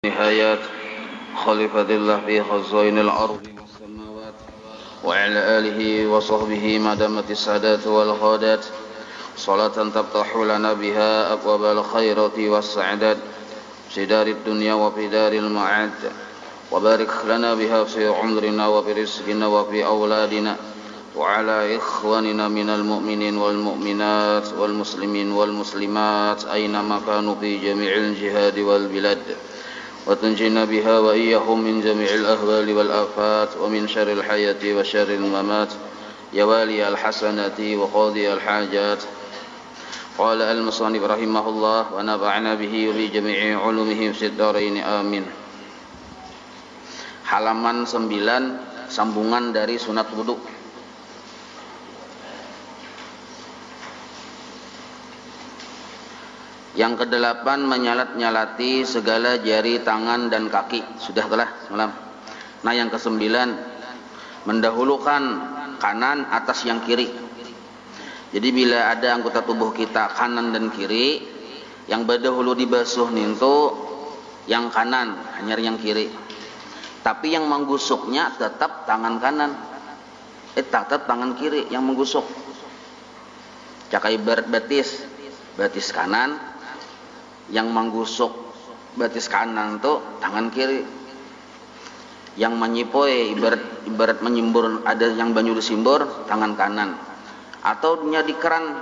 نهايات خليفة الله في خزائن الأرض والسماوات وعلى آله وصحبه ما دامت السادات والغادات صلاة تفتح لنا بها أبواب الخيرات والسعادات في دار الدنيا وفي دار المعاد وبارك لنا بها في عمرنا وفي رزقنا وفي أولادنا وعلى إخواننا من المؤمنين والمؤمنات والمسلمين والمسلمات أينما كانوا في جميع الجهاد والبلاد وتنجينا بها وإياهم من جميع الأهوال والآفات ومن شر الحياة وشر الممات يا والي الحسنات وقاضي الحاجات. قال المصنف رحمه الله ونفعنا به وبجميع علومه في الدارين آمين. Halaman 9, sambungan dari sunat wudu. Yang ke-8 menyalat-nyalati segala jari tangan dan kaki. Sudah telah semalam. Nah yang ke-9 mendahulukan kanan atas yang kiri. Jadi bila ada anggota tubuh kita kanan dan kiri, yang berdahulu dibasuh nintu yang kanan, hanya yang kiri. Tapi yang menggusuknya tetap tangan kanan. Tetap tangan kiri yang menggusuk. Cakai batis kanan. Yang menggusuk batis kanan tuh tangan kiri. Yang menyipoi ibarat menyimbur, ada yang banyu disimbur tangan kanan. Atau nya di keran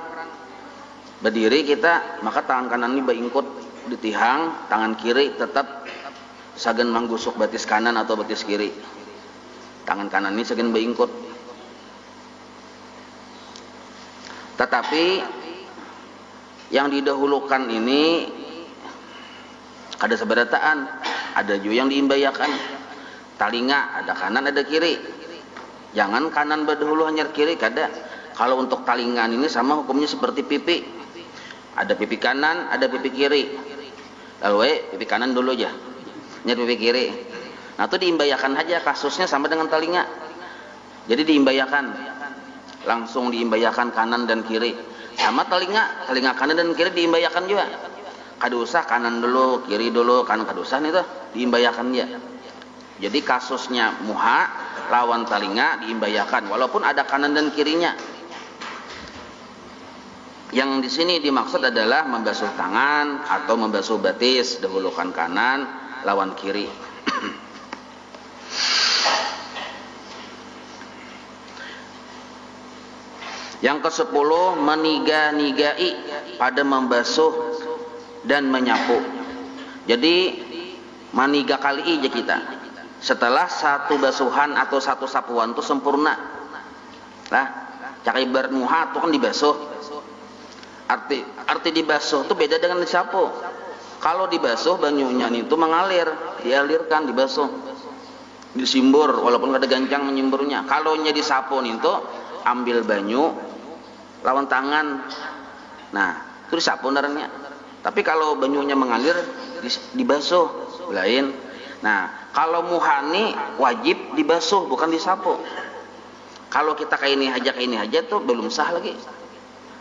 berdiri kita, maka tangan kanan ini baingkut di tihang, tangan kiri tetap sagan menggusuk batis kanan atau batis kiri. Tangan kanan ini sagan baingkut. Tetapi yang didahulukan ini ada seberataan, ada juga yang diimbayakan. Talinga ada kanan ada kiri. Jangan kanan berdahulu hanya kiri kada. Kalau untuk talingan ini sama hukumnya seperti pipi. Ada pipi kanan, ada pipi kiri. Lalu pipi kanan dulu aja. Nyari pipi kiri. Nah itu diimbayakan aja, kasusnya sama dengan talinga. Jadi diimbayakan. Langsung diimbayakan kanan dan kiri. Sama telinga kanan dan kiri diimbayakan juga. Kada usah kanan dulu, kiri dulu, kanan kada usah nih tuh, diimbayakan ya. Jadi kasusnya muha lawan telinga diimbayakan walaupun ada kanan dan kirinya. Yang di sini dimaksud adalah membasuh tangan atau membasuh batis, dahulukan kanan lawan kiri. Yang ke-10 meniga-nigai pada membasuh dan menyapu. Jadi maniga kali aja kita. Setelah satu basuhan atau satu sapuan itu sempurna. Lah, cakai bermuha itu kan dibasuh. Arti dibasuh itu beda dengan disapu. Kalau dibasuh banyunya itu mengalir, dialirkan, dibasuh. Disimbur walaupun ada gancang menyimburnya. Kalau nya disapu itu ambil banyu lawan tangan. Nah, itu disapu darahnya. Tapi kalau banyunya mengalir dibasuh lain. Nah, kalau muhani wajib dibasuh bukan disapu. Kalau kita kayak ini aja tuh belum sah lagi.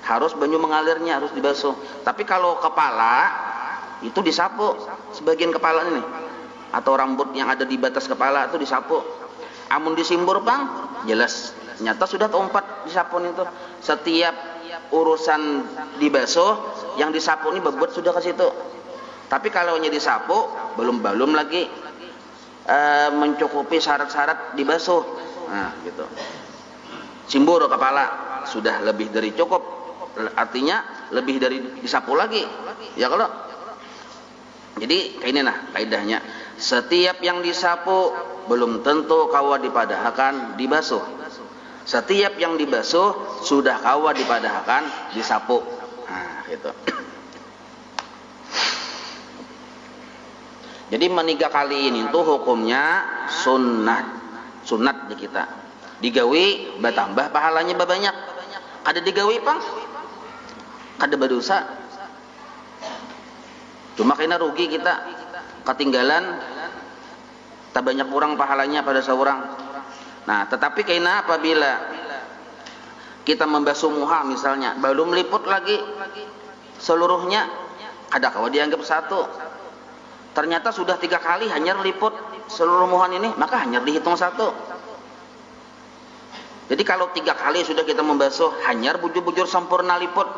Harus banyu mengalirnya harus dibasuh. Tapi kalau kepala itu disapu sebagian kepala ini atau rambut yang ada di batas kepala itu disapu. Amun disimbur bang, jelas nyata sudah keempat disapu itu. Setiap urusan dibasuh yang disapu ini bebuat sudah ke situ. Tapi kalau nya disapu belum lagi mencukupi syarat-syarat dibasuh. Nah, gitu. Simbur kepala sudah lebih dari cukup. Artinya lebih dari disapu lagi. Ya kalau. Jadi kayak ini nah kaidahnya. Setiap yang disapu belum tentu kawa dipadahkan dibasuh. Setiap yang dibasuh sudah kawa dipadahkan disapu. Nah, gitu. Jadi meniga kali ini tuh hukumnya sunat di kita. Digawi bertambah pahalanya banyak. Kada digawi pang, kada berdosa. Cuma kena rugi kita ketinggalan tak banyak orang pahalanya pada seorang. Nah, tetapi kena apabila kita membasuh muha misalnya belum liput lagi seluruhnya, ada kawa dianggap satu. ternyata sudah 3 kali hanyar liput seluruh muhan ini, maka hanyar dihitung 1. Jadi kalau 3 kali sudah kita membasuh hanyar bujur-bujur sempurna liput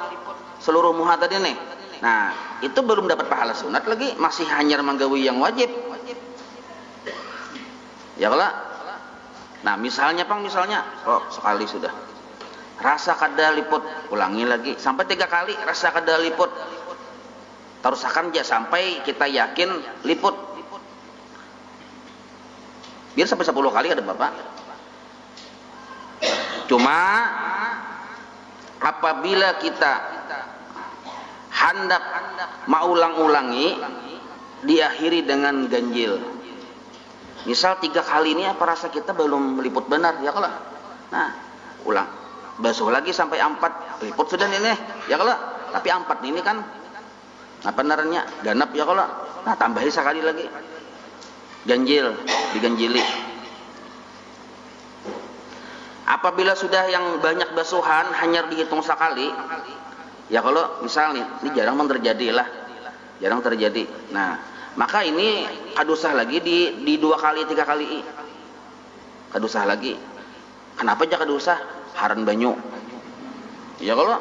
seluruh muha tadi nih, nah itu belum dapat pahala sunat lagi, masih hanyar manggawi yang wajib ya kalau. Nah misalnya sekali sudah rasa kada liput, ulangi lagi sampai 3 kali rasa kada liput, terusakan aja sampai kita yakin liput, biar sampai 10 kali ada bapak. Cuma apabila kita hendak mengulang-ulangi diakhiri dengan ganjil, misal 3 kali ini apa rasa kita belum liput benar ya kalau, nah ulang basuh lagi sampai 4 liput sudah ini ya kalau, tapi 4 ini kan apa naranya ganap ya kalau, nah tambahi sekali lagi ganjil, diganjili. Apabila sudah yang banyak basuhan hanya dihitung sekali ya kalau, misal nih ini jarang terjadi lah, jarang terjadi, nah maka ini kadusah lagi di 2 kali 3 kali kadusah lagi. Kenapa aja kadusah? Haran banyu ya kalau,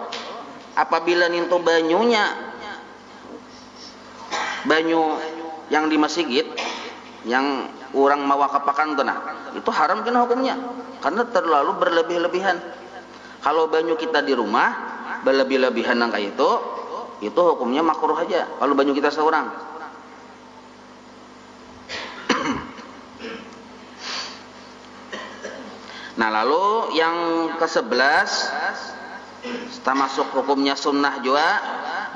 apabila ninto banyunya banyu yang di masjid yang orang mawa kapakan tuh, nah itu haram kan hukumnya karena terlalu berlebih-lebihan. Kalau banyu kita di rumah berlebih-lebihan yang kayak itu hukumnya makruh aja kalau banyu kita seorang. Nah lalu yang ke-11 setelah masuk hukumnya sunnah juga,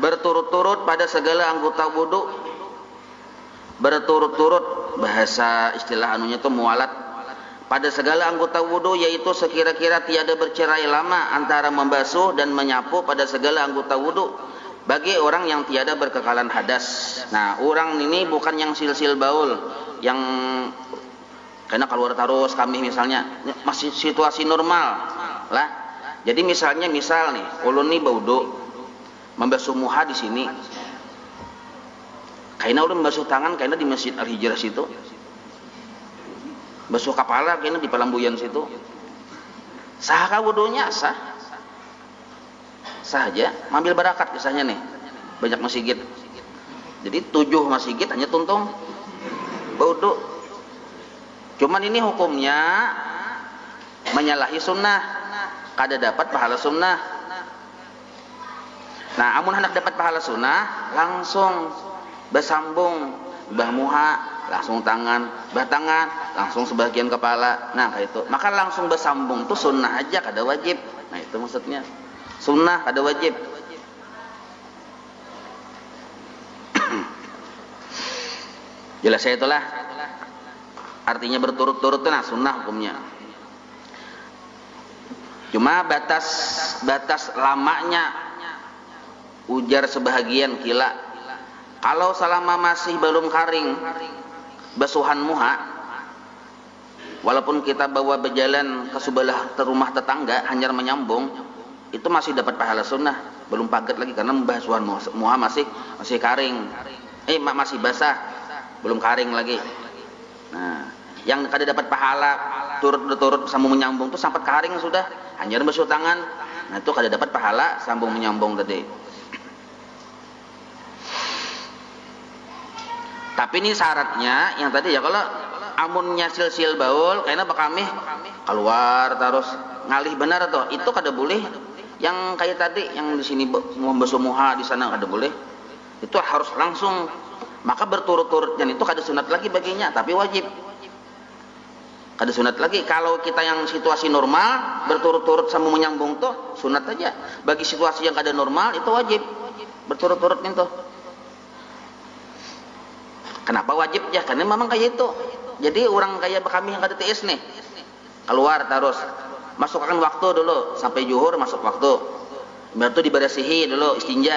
berturut-turut pada segala anggota wudu. Berturut-turut bahasa istilah anunya itu mualat, pada segala anggota wudu, yaitu sekira-kira tiada bercerai lama antara membasuh dan menyapu pada segala anggota wudu bagi orang yang tiada berkekalan hadas. Nah orang ini bukan yang silsil baul, yang karena keluar terus kami misalnya masih situasi normal lah. Jadi misal nih ulun nih baudo membasuh muha di sini, kayaknya ulun membasuh tangan kayaknya di Masjid Al-Hijrah situ, basuh kepala kayaknya di Pelambuyan situ, sah kah wudunya? Sah aja, ambil barakat kisahnya nih, banyak masjid. Jadi 7 masjid hanya tuntung baudo. Cuman ini hukumnya menyalahi sunnah, kada dapat pahala sunnah. Nah amun hendak dapat pahala sunnah langsung bersambung bah muha, langsung tangan, bah tangan, langsung sebagian kepala. Nah kayak itu, maka langsung bersambung itu sunnah aja, kada wajib. Nah itu maksudnya sunnah kada wajib. Jelas ya itulah artinya berturut-turut itu, nah sunnah hukumnya. Cuma batas lamanya ujar sebahagian kila, kalau selama masih belum karing basuhan muha, walaupun kita bawa berjalan ke sebelah rumah tetangga hanya menyambung, itu masih dapat pahala sunnah, belum paget lagi karena basuhan muha masih karing, masih basah, belum karing lagi. Nah, yang kada dapat pahala turut sambung menyambung itu sampai karing sudah, hanya basuh tangan. Nah, itu kada dapat pahala sambung menyambung tadi. Tapi ini syaratnya yang tadi ya, kalau amunnya silsil baul kayaknya bakami keluar terus ngalih benar atau itu kada boleh. Yang kayak tadi yang di sini membasuh muha di sana kada boleh. Itu harus langsung. Maka berturut-turut, dan itu kada sunat lagi baginya, tapi wajib. Kada sunat lagi. Kalau kita yang situasi normal berturut-turut sama menyambung tuh sunat aja. Bagi situasi yang kada normal itu wajib berturut-turut itu. Kenapa wajib ya? Karena memang kayak itu. Jadi orang kayak kami yang kada TS nih keluar terus masukkan waktu dulu sampai zuhur, masuk waktu, baru dibersihi dulu istinja,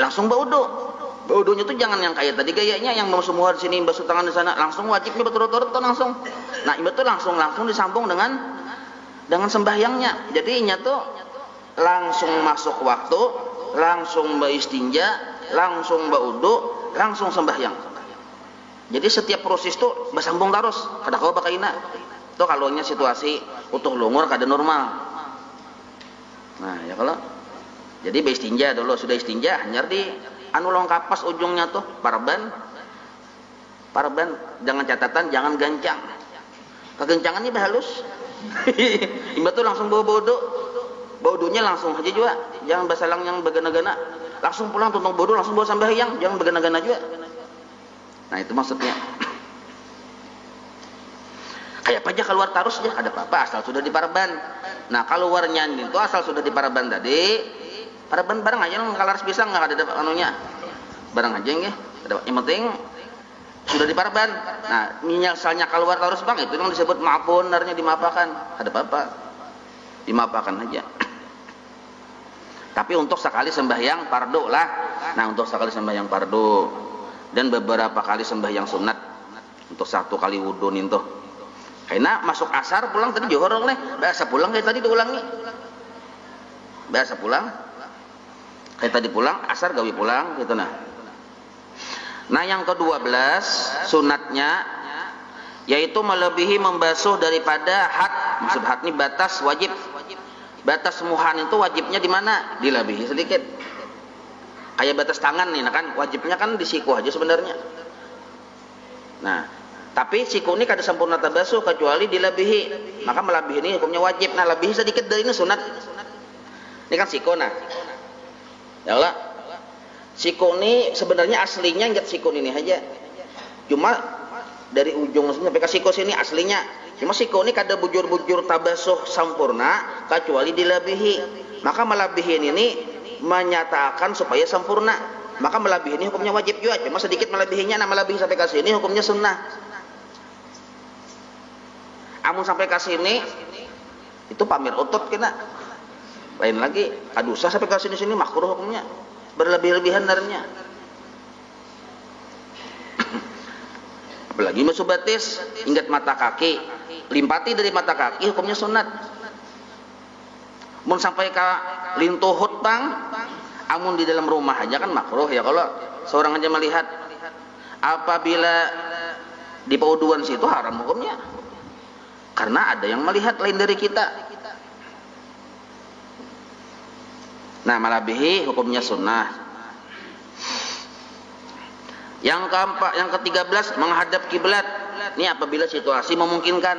langsung baudo. Baudonya tuh jangan yang kayak tadi gayanya yang basuh muha di sini, basuh tangan di sana, langsung wajibnya berturut-turut tuh langsung. Nah itu tuh langsung disambung dengan sembahyangnya. Jadinya tuh langsung masuk waktu, langsung beristinja, langsung baudo, langsung sembahyang. Jadi setiap proses tuh bersambung terus kada kau bakaina itu kalau nya situasi utuh lungur kada normal. Nah ya kalau jadi beistinja dulu sudah istinja hanyar di anu long kapas ujungnya tuh parban jangan catatan jangan gancang kegencangan ini halus imba tuh langsung bawa bodonya langsung aja juga jangan basalang yang bagana-gana langsung pulang tuntung bodoh langsung bawa sambahyang jangan bagana-gana juga. Nah itu maksudnya kayak apa aja keluar tarus aja ada apa-apa asal sudah di parban. Nah keluarnya itu asal sudah di parban tadi parban barang aja kalau harus bisa nggak ada anunya barang aja nggih yang penting sudah di parban. Nah misalnya keluar tarus bang itu yang disebut maafun narnya dimaafkan ada apa-apa dimaafkan aja. Tapi untuk sekali sembahyang fardu lah. Nah untuk sekali sembahyang fardu dan beberapa kali sembahyang sunat untuk satu kali wudhu itu. Karena masuk asar pulang tadi johor oleh biasa pulang kayak tadi diulangi. Biasa pulang kayak tadi pulang asar gawi pulang gitu nah. Nah yang ke-12 sunatnya yaitu melebihi membasuh daripada had. Maksud had ini batas wajib. Batas muhan itu wajibnya di mana? Dilebihi sedikit. Kayak batas tangan nih, nah kan wajibnya kan di siku aja sebenarnya. Nah, tapi siku ini kada sempurna tabasuh kecuali dilebihi. Maka melebihi ini hukumnya wajib. Nah, lebih sedikit dari ini sunat. Ini kan siku nah. Ya Allah. Siku ini sebenarnya aslinya ingat siku ini aja. Cuma dari ujung sampai ke siku sini aslinya. Cuma siku ini kada bujur-bujur tabasuh sempurna kecuali dilebihi. Maka melebihi ini menyatakan supaya sempurna. Maka melebihi ini hukumnya wajib juga. Cuma sedikit melebihinya. Nah melebihi sampai ke sini hukumnya sunnah. Amun sampai ke sini itu pamir otot kena. Lain lagi kadusa sampai ke sini makruh hukumnya. Berlebih-lebihan darnya. Apalagi masuk batis ingat mata kaki limpati dari mata kaki hukumnya sunat. Mun sampai ke lintuhut bang amun di dalam rumah aja kan makruh ya kalau seorang aja melihat. Apabila di pauduan situ haram hukumnya karena ada yang melihat lain dari kita. Nah malabihi hukumnya sunnah. Yang keempat, yang ke-13 menghadap kiblat. Ini apabila situasi memungkinkan.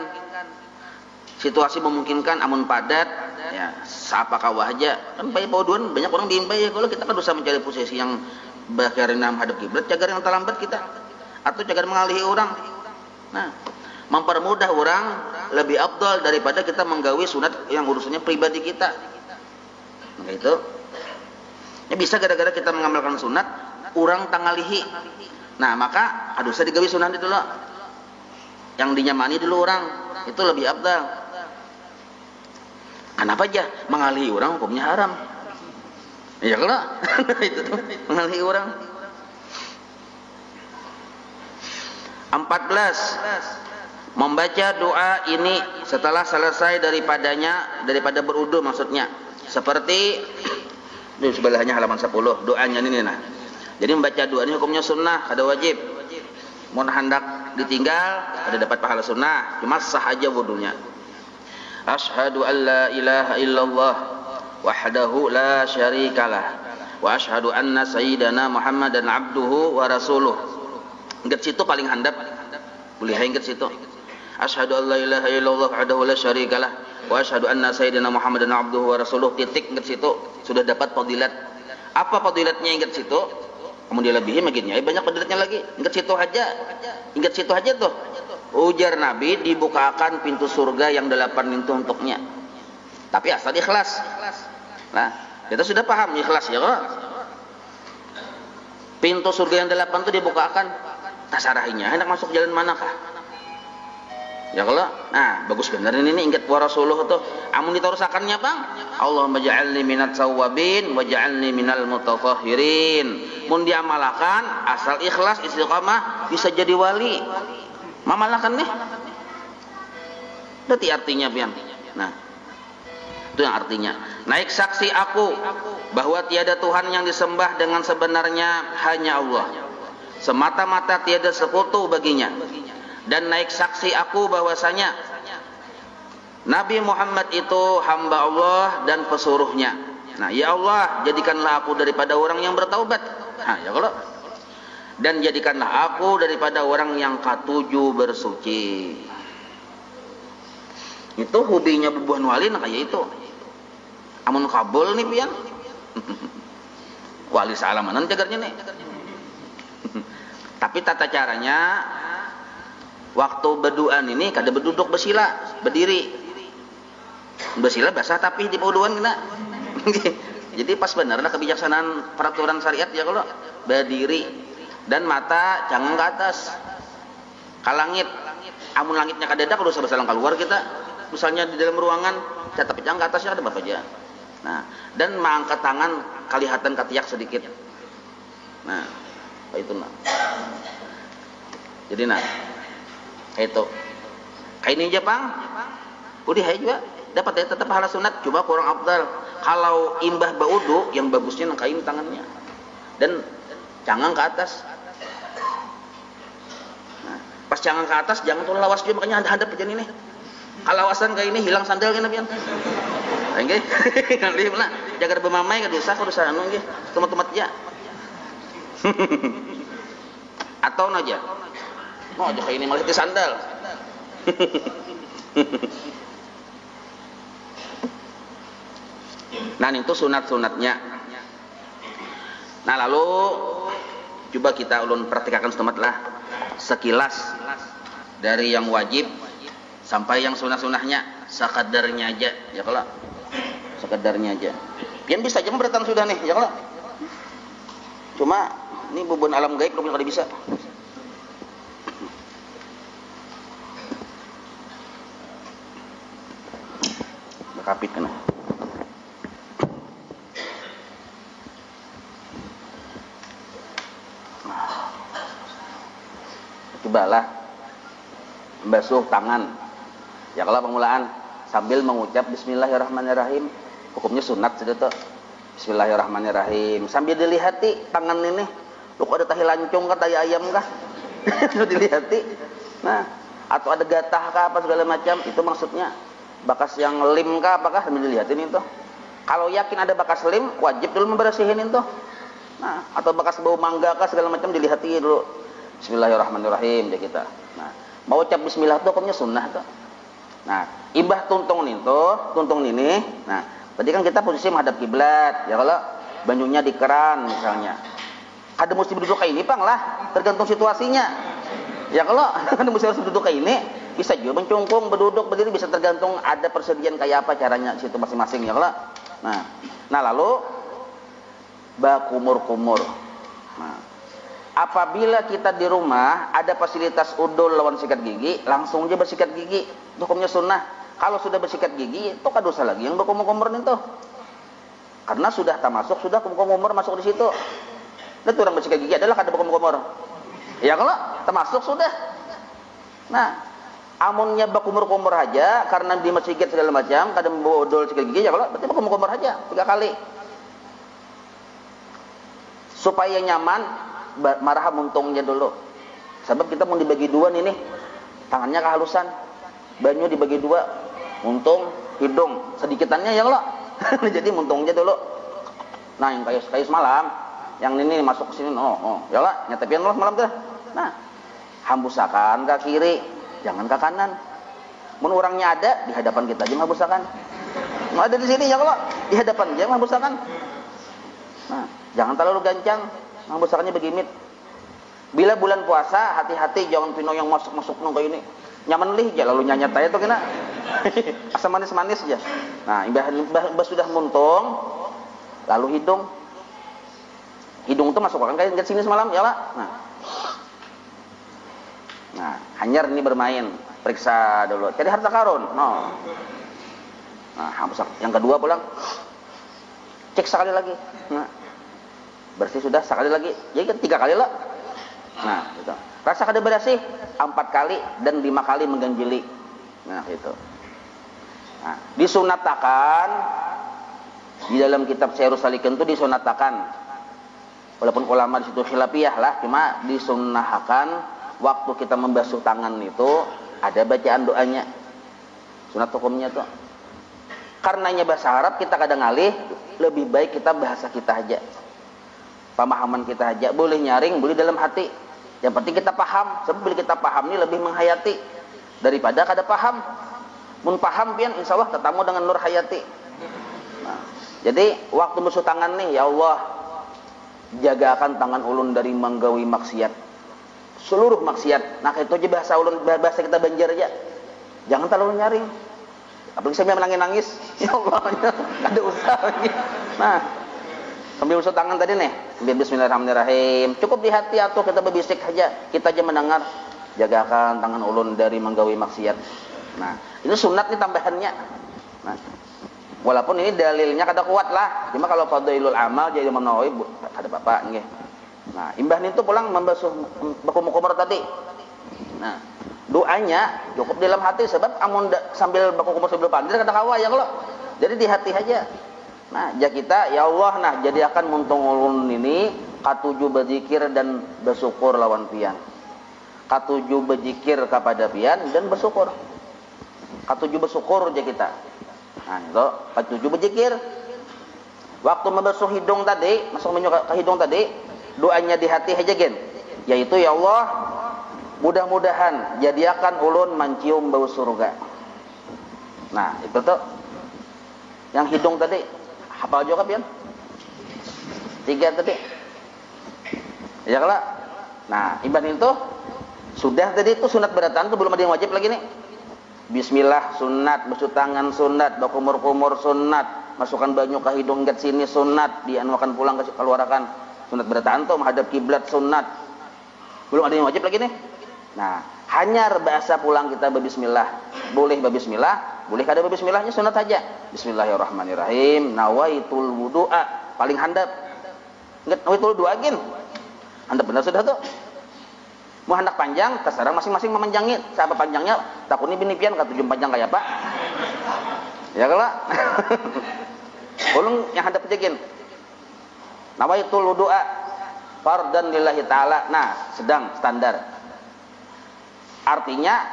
Situasi memungkinkan amun padat ya apa kawah aja. Kan bayi pauduan banyak orang diimbai ya kalau kita kan usah mencari posisi yang bakirina menghadap kiblat cagar yang terlambat kita atau cagar mengalihi orang. Nah, mempermudah orang lebih afdal daripada kita menggawi sunat yang urusannya pribadi kita. Nah, itu. Ya bisa gara-gara kita mengamalkan sunat orang tangalihi. Nah maka aduh saya digawi sunat itu loh yang dinyamani dulu orang itu lebih afdal. Kenapa aja mengalihi orang hukumnya haram ya kalau itu tuh mengalihi orang. 14 membaca doa ini setelah selesai daripada berudu maksudnya seperti di sebelahnya halaman 10 doanya ini nah. Jadi membaca doa ini hukumnya sunnah, ada wajib. Mau hendak ditinggal, ada dapat pahala sunnah, cuma sah aja wudunya. Asyhadu an la ilaha illallah wahdahu la syarikalah wa asyhadu anna sayyidana Muhammadan abduhu wa rasuluh. Ingat situ paling handap. Boleh ingat situ. Asyhadu an la ilaha illallah wahdahu la syarikalah wa asyhadu anna sayyidana Muhammadan abduhu wa rasuluh. Titik ingat situ sudah dapat fadilat. Apa fadilatnya ingat situ? Kamu dia lebihi makinnya banyak fadilatnya lagi. Ingat situ aja tuh. Ujar Nabi dibukakan pintu surga yang 8 pintu untuknya. Tapi asal ikhlas. Nah, kita sudah paham ikhlas ya kok. Pintu surga yang 8 itu dibukakan. Tasarahinya hendak masuk jalan manakah? Ya kalau, nah bagus benar ini ingat wa rasuluh tuh. Amun diterusakannya bang, Allahumma ja'alni minat sawabin wa ja'alni minal mutatahhirin. Mun diamalkan asal ikhlas istiqamah bisa jadi wali. Mamalakan nih. Berarti artinya pian. Nah, itu yang artinya. Naik saksi aku bahwa tiada Tuhan yang disembah dengan sebenarnya hanya Allah. semata-mata tiada sekutu baginya, dan naik saksi aku bahwasanya Nabi Muhammad itu hamba Allah dan pesuruhnya. Nah, ya Allah, jadikanlah aku daripada orang yang bertaubat. Nah, ya Allah. Dan jadikanlah aku daripada orang yang katujuh bersuci. Itu hubinya bubuhan wali nah kayak itu. Amun kabul nih pian. Wali salamanan jagarnya nih. Tapi tata caranya waktu berduaan ini kada berduduk bersila, berdiri. Bersila basah tapi di pauduan kena. Jadi pas benar lah kebijaksanaan peraturan syariat ya kalau berdiri dan mata jangan ke atas. Kalangit, amun langitnya kadeda kalau usah basalang keluar kita. Misalnya di dalam ruangan, tapi jangan ke atasnya ada bapak aja. Nah, dan mengangkat tangan kelihatan ketiak sedikit. Nah, itu nah. Jadi nah, itu. Kayak ini aja pang. Udah hai juga. Dapat ya tetap pahala sunat, coba kurang afdal. Kalau imbah baudu yang bagusnya nangkain tangannya dan jangan ke atas. Nah, pas jangan ke atas jangan tuh lawas juga, makanya hadap aja ini. Kalau lawasan kayak ini hilang sandal gini pian. Nggih. Nanti mana jaga bemamai ka dosa anu nggih. Tumat-tumat ya. Atau aja. Mau aja kayak ini malah di sandal. Nah itu sunat-sunatnya. Nah lalu coba kita ulun perhatikan setempat lah sekilas dari yang wajib sampai yang sunah-sunahnya sekadarnya aja ya kalau sekadarnya aja. Pian bisa aja beratan sudah nih ya kalau. Cuma ini bubun alam gaib belum kada bisa. Kapit kena. Cobalah basuh tangan ya kalau pengulaan sambil mengucap bismillahirrahmanirrahim. Hukumnya sunat sudah tuh. Bismillahirrahmanirrahim sambil dilihati tangan ini lu ada tahi lancung kah tahi ayam kah dilihati. Nah atau ada gatah kah apa segala macam itu maksudnya bakas yang lim kah apakah sambil dilihatin itu. Kalau yakin ada bakas lim wajib dulu membersihin itu. Nah atau bakas bau mangga kah segala macam dilihati dulu. Bismillahirrahmanirrahim dia kita. Nah, mau ucap bismillah itu hukumnya sunnah tuh. Nah, ibah tuntung ini. Nah, tadi kan kita posisi menghadap kiblat. Ya kalau banyunya di keran misalnya. Kada mesti berduduk kayak ini pang lah, tergantung situasinya. Ya kalau kada mesti harus berduduk kayak ini, bisa juga mencungkung, berduduk, berdiri bisa tergantung ada persediaan kayak apa caranya situ masing-masing ya kalau. Nah lalu bakumur-kumur. Nah, apabila kita di rumah ada fasilitas udul lawan sikat gigi, langsung aja bersikat gigi. Itu hukumnya sunnah. Kalau sudah bersikat gigi, itu kan dosa lagi yang berkumur-kumur itu. Karena sudah termasuk, sudah kumur-kumur masuk di situ. Dan orang bersikat gigi adalah kada berkumur-kumur. Ya kalau termasuk sudah. Nah, amunnya berkumur-kumur aja karena di masjid segala macam, kada membawa udul sikat gigi, ya kalau berarti berkumur-kumur aja 3 kali. Supaya nyaman marah muntungnya dulu. Sebab kita mau dibagi dua nih tangannya kehalusan, banyu dibagi dua, muntung, hidung, sedikitannya ya kalau. Jadi muntungnya dulu. Nah yang kayu semalam, yang ini masuk ke sini, ya lah, nyatepian lo semalam tuh. Nah, hambusakan ke kiri, jangan ke kanan. Mun orangnya ada di hadapan kita aja hambusakan. Mau ada di sini ya kalau di hadapan aja hambusakan. Nah, jangan terlalu gancang. Hambusakannya begimit. Bila bulan puasa, hati-hati jangan pino yang masuk-masuk nong kayak ini. Nyaman lih aja lalu nyanyat aja tuh kena. Asam manis-manis aja. Nah, imbah sudah muntung, lalu hidung. Hidung itu masuk kan kayak sini semalam ya lah. Nah, hanyar ini bermain. Periksa dulu. Jadi harta karun. No. Nah, hambusak. Yang kedua pulang. Cek sekali lagi. Nah. Bersih sudah sekali lagi, jadi kan 3 kali lah. Nah, gitu. Rasa kada bersih 4 kali dan 5 kali mengganjili. Nah, gitu. Nah, disunatakan di dalam kitab Syairus Salikin itu disunatakan Walaupun ulama di situ khilafiyah lah, cuma disunnahkan waktu kita membasuh tangan itu ada bacaan doanya. Sunat hukumnya tuh. Karenanya bahasa Arab kita kadang alih, lebih baik kita bahasa kita aja. Pemahaman kita aja, boleh nyaring, boleh dalam hati. Yang penting kita paham, sebab bila kita paham ini lebih menghayati daripada kada paham. Mun paham pian insyaallah ketemu dengan nur hayati. Nah, jadi waktu basuh tangan nih, ya Allah, jagakan tangan ulun dari menggawi maksiat. Seluruh maksiat. Nah, itu aja bahasa ulun, bahasa kita Banjar aja. Jangan terlalu nyaring. Apalagi saya nangis-nangis. Ya Allah, kada usah lagi. Nah, sambil basuh tangan tadi nih, bismillahirrahmanirrahim. Cukup di hati atau kita berbisik aja, kita aja mendengar. Jagakan tangan ulun dari menggawi maksiat. Nah, ini sunat nih tambahannya. Nah, walaupun ini dalilnya kada kuat lah. Cuma kalau fadhailul amal jadi Imam Nawawi kada apa-apa nggih. Nah, imbah itu pulang membasuh baku-kumur tadi. Nah, doanya cukup dalam hati sebab amun sambil baku-kumur sebelum pandir kata kawa ya kalau. Jadi di hati aja. Nah, ja kita ya Allah nah jadi akan muntung ulun ini katuju berzikir dan bersyukur lawan pian. Katuju berzikir kepada pian dan bersyukur. Katuju bersyukur aja kita. Nah, itu katuju berzikir. Waktu membasuh hidung tadi, masuk ke hidung tadi, doanya di hati aja gen. Yaitu ya Allah, mudah-mudahan jadiakan ulun mencium bau surga. Nah, itu tuh yang hidung tadi. Hafal juga pian? 3 tadi. Ya kalau. Nah, ibadah itu sudah tadi itu sunat beratan tuh belum ada yang wajib lagi nih. Bismillah sunat, basuh tangan sunat, bakumur-kumur sunat, masukkan banyu ke hidung gat sini sunat, dianuakan pulang ke keluarkan sunat bertaan tuh menghadap kiblat sunat. Belum ada yang wajib lagi nih. Nah, hanya bahasa pulang kita berbismillah. Boleh berbismillah, boleh kada berbismillahnya sunat saja. Bismillahirrahmanirrahim. Nawaitul wudu'a, paling handap. Ingat nawaitul wudu'a gin. Handap benar sudah tuh. Mau hendak panjang, terserah masing-masing memanjangi. Siapa panjangnya, takutnya binipian kata tujuan panjang kayak apa? Ya kalau, ulung yang hadap aja gin. Nawaitul wudu'a fardan lillahi ta'ala. Nah, sedang standar. Artinya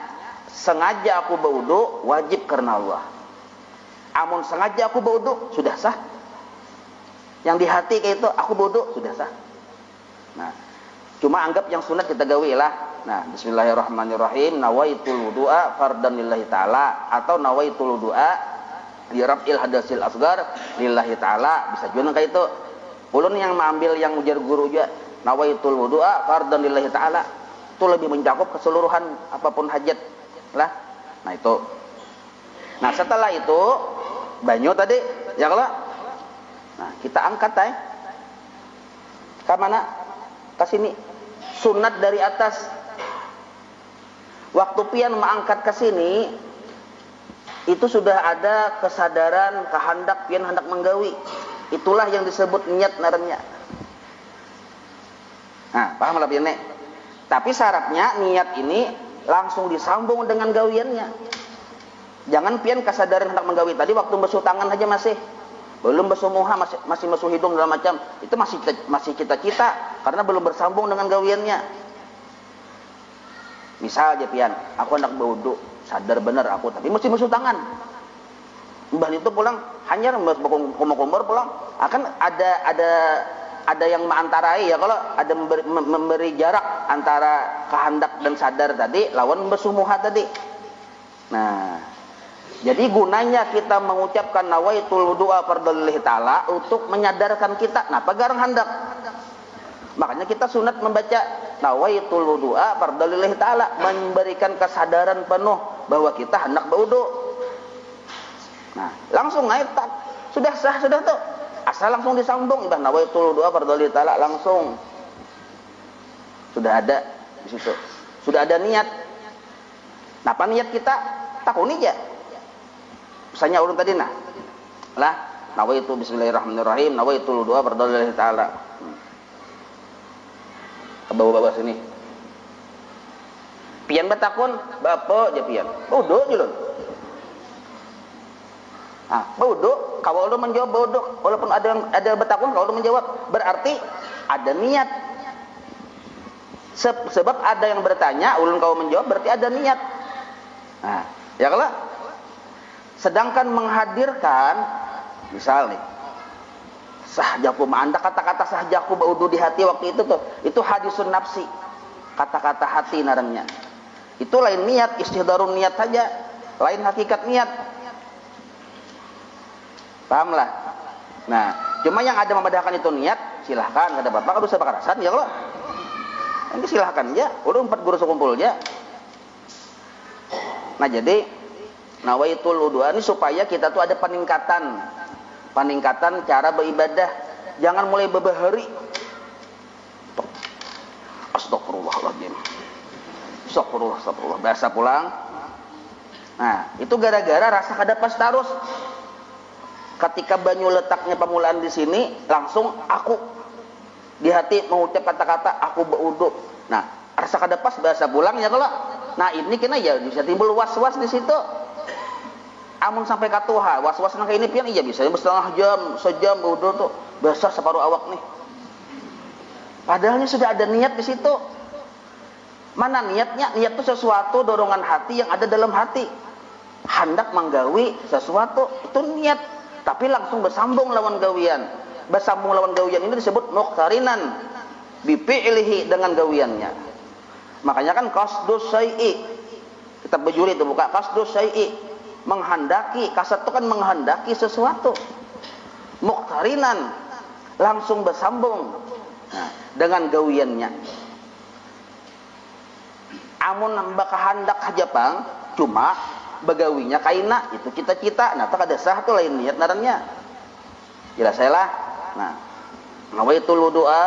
sengaja aku berwudu wajib karena Allah. Amun sengaja aku berwudu sudah sah. Yang di hati kayak itu aku berwudu sudah sah. Nah, cuma anggap yang sunat kita gawe lah. Nah, bismillahirrahmanirrahim. Nawaitul wudu'a fardan lillahi ta'ala. Atau nawaitul wudu'a li raf'il hadasil asgar lillahi ta'ala. Bisa juga kayak itu. Ulun yang mengambil yang ujar guru juga. Nawaitul wudu'a fardan lillahi ta'ala. Itu lebih mencakup keseluruhan apapun hajat lah. Nah, itu. Nah, setelah itu banyu tadi ya kalau. Nah, kita angkat ke mana? Ke sini. Sunat dari atas. Waktu pian mengangkat ke sini, itu sudah ada kesadaran kehendak pian hendak menggawi. Itulah yang disebut niat narenya. Nah, paham lah pian nek? Tapi syaratnya niat ini langsung disambung dengan gawiannya. Jangan pian kesadaran hendak menggawi tadi waktu basuh tangan aja masih. Belum basuh muha, masih basuh hidung dalam macam. Itu masih cita-cita karena belum bersambung dengan gawiannya. Misal aja pian, aku hendak berwudu, sadar benar aku tapi mesti basuh tangan. Mbah itu pulang hanya kumur pulang akan ada yang mengantarai ya kalau ada memberi jarak antara kehendak dan sadar tadi lawan basuh muha tadi. Nah, jadi gunanya kita mengucapkan nawaitul wudu'a fardalillahi ta'ala untuk menyadarkan kita. Nah, pegarang hendak. Makanya kita sunat membaca nawaitul wudu'a fardalillahi ta'ala, memberikan kesadaran penuh bahwa kita hendak berwudu. Nah, langsung naik tak. Sudah sah sudah tuh. Asal langsung disambung ibadah nawaitul wudu'a fardalillahi ta'ala langsung. Sudah ada di situ. Sudah ada niat. Nah, apa niat kita? Takuni aja. Misalnya ulun tadi nah. Lah, nawaitu bismillahirrahmanirrahim, nawaitul wudu'a fardalillahi ta'ala. Ke bawah-bawah sini. Pian batakun, bapa aja pian. Wudu julun. Ah, wudu, kalau ulun menjawab wudu, walaupun ada batakun kalau ulun menjawab, berarti ada niat. Sebab ada yang bertanya, ulun kau menjawab, berarti ada niat. Nah, ya kalau sedangkan menghadirkan, misal nih, sahjaku, anda kata-kata sahjaku baudu di hati waktu itu tuh, itu hadisun nafsi, kata-kata hati narangnya. Itu lain niat, istihdarun niat saja, lain hakikat niat. Pahamlah. Nah, cuma yang ada membedakan itu niat, silahkan, nggak ada apa-apa. Kalau bisa bakarasan, ya kalau ini silahkan ya, udah 4 guru sekumpul ya. Nah jadi nawaitul wudu ini supaya kita tuh ada peningkatan cara beribadah. Jangan mulai bebahari. Astagfirullahaladzim. Astagfirullah. Biasa pulang. Nah, itu gara-gara rasa kadapas tarus. Ketika banyu letaknya permulaan di sini, langsung aku di hati mengucap kata-kata aku berwudu. Nah, rasa kadapas biasa pulang ya kalau. Nah, ini kena ya bisa timbul was-was di situ. Amun sampai katuha, was-was nang ini pian iya bisa setengah jam, sejam berwudu tuh basah separuh awak nih. Padahalnya sudah ada niat di situ. Mana niatnya? Niat itu sesuatu dorongan hati yang ada dalam hati. Hendak menggawi sesuatu, itu niat. Tapi langsung bersambung lawan gawian. Bersambung lawan gawian ini disebut muqtarinan bifi'lihi, dengan gawiannya. Makanya kan qasdus syai'i. Kita bejuri itu buka qasdus syai'i. Menghendaki, kasat itu kan menghendaki sesuatu. Muqtarinan, langsung bersambung dengan gawiannya. Amun bakal hendak aja pang, cuma begawinya kaina itu cita-cita. Nah, tak ada sah tuh lain niat narannya. Jelas saya lah. Nah, nawaitul wudu'a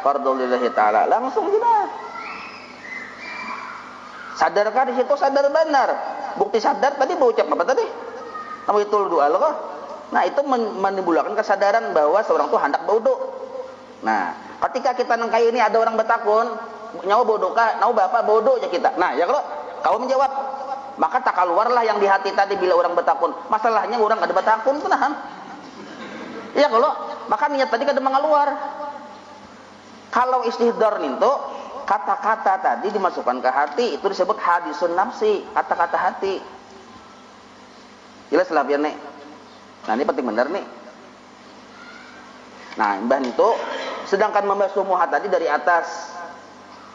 fardhu lillahi ta'ala. Langsung sudah. Sadarkah di situ? Sadar benar. Bukti sadar tadi berucap apa tadi? Nawaitul wudu'a loh. Nah, itu menimbulkan kesadaran bahwa seorang tuh hendak berwudu. Nah, ketika kita nengkai ini ada orang bertakun, nyawa bodoh kah? Nyawa bapak bodoh aja kita. Nah, ya kalau kau menjawab, maka tak keluarlah yang di hati tadi bila orang bertakun. Masalahnya orang ada bertakun tuh nah. Ya kalau maka niat tadi kada mengeluar. Kalau istihdar itu kata-kata tadi dimasukkan ke hati, itu disebut hadisun nafsi, kata-kata hati. Jelas lah biar nih. Nah, ini penting benar nih. Nah, mbah itu sedangkan membasuh muha tadi dari atas.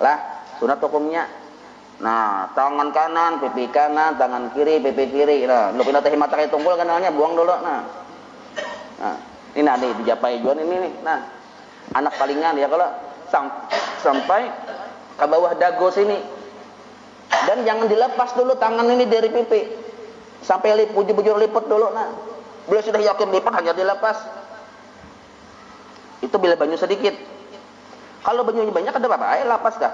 Lah, sunat hukumnya. Nah, tangan kanan, pipi kanan, tangan kiri, pipi kiri. Nah, lu pindah teh mata kayak tunggul kanalnya buang dulu. Nah, ini ada di japai juan ini nih. Nah, anak palingan ya kalau sampai ke bawah dagu sini. Dan jangan dilepas dulu tangan ini dari pipi. Sampai bujur-bujur liput dulu. Nah, bila sudah yakin lipat hanya dilepas. Itu bila banyu sedikit. Kalau banyunya banyak ada apa-apa? Ayo lepas dah.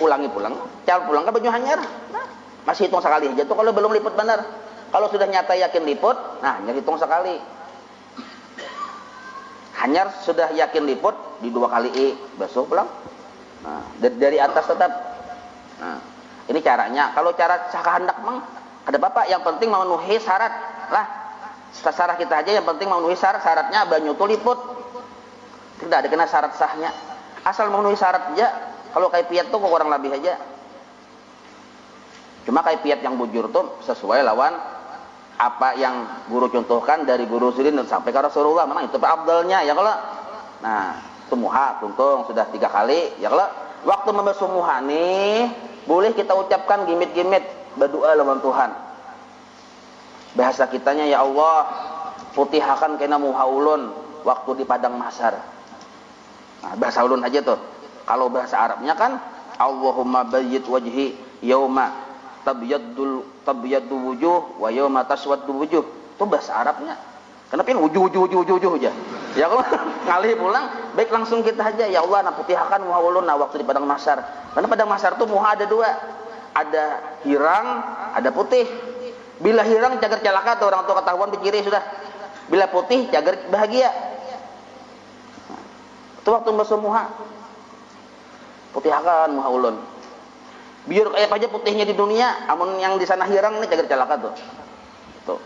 Ulangi pulang, cara pulang ke baju hanyar. Nah, masih hitung sekali aja tuh kalau belum liput benar. Kalau sudah nyata yakin liput, nah hitung sekali. Hanyar sudah yakin liput di 2 kali basuh pulang. Nah, dari atas tetap. Nah, ini caranya. Kalau cara cakap hendak mang, ada apa-apa. Yang penting memenuhi syarat. Lah, syarat kita aja yang penting memenuhi syaratnya banyu tuh liput. Tidak ada kena syarat sahnya. Asal memenuhi syarat aja. Kalau kaifiat tuh kurang lebih aja. Cuma kaifiat yang bujur tuh sesuai lawan apa yang guru contohkan dari guru Sirin dan sampai ke Rasulullah. Memang itu afdalnya ya kalau. Nah, itu muha tuntung sudah 3 kali ya kalau. Waktu membasuh muha nih boleh kita ucapkan gimit-gimit berdoa lawan Tuhan. Bahasa kitanya ya Allah putihakan kena muha ulun waktu di padang mahsyar. Nah, bahasa ulun aja tuh. Kalau bahasa Arabnya kan Allahumma bayyid wajhi yauma tabyaddu wujuh wa yauma taswaddu wujuh. Itu bahasa Arabnya. Kenapa ini wujuh aja? Ya kalau ngalih pulang, baik langsung kita aja ya Allah na putihakan muha ulun waktu di padang mahsyar. Karena padang mahsyar itu muha ada 2. Ada hirang, ada putih. Bila hirang cagar celaka tuh orang tua ketahuan diciri sudah. Bila putih cagar bahagia. Itu waktu membasuh muha. Putihakan muha ulun. Biar kayak aja putihnya di dunia, amun yang di sana hirang nih cagar celaka tuh. Tuh.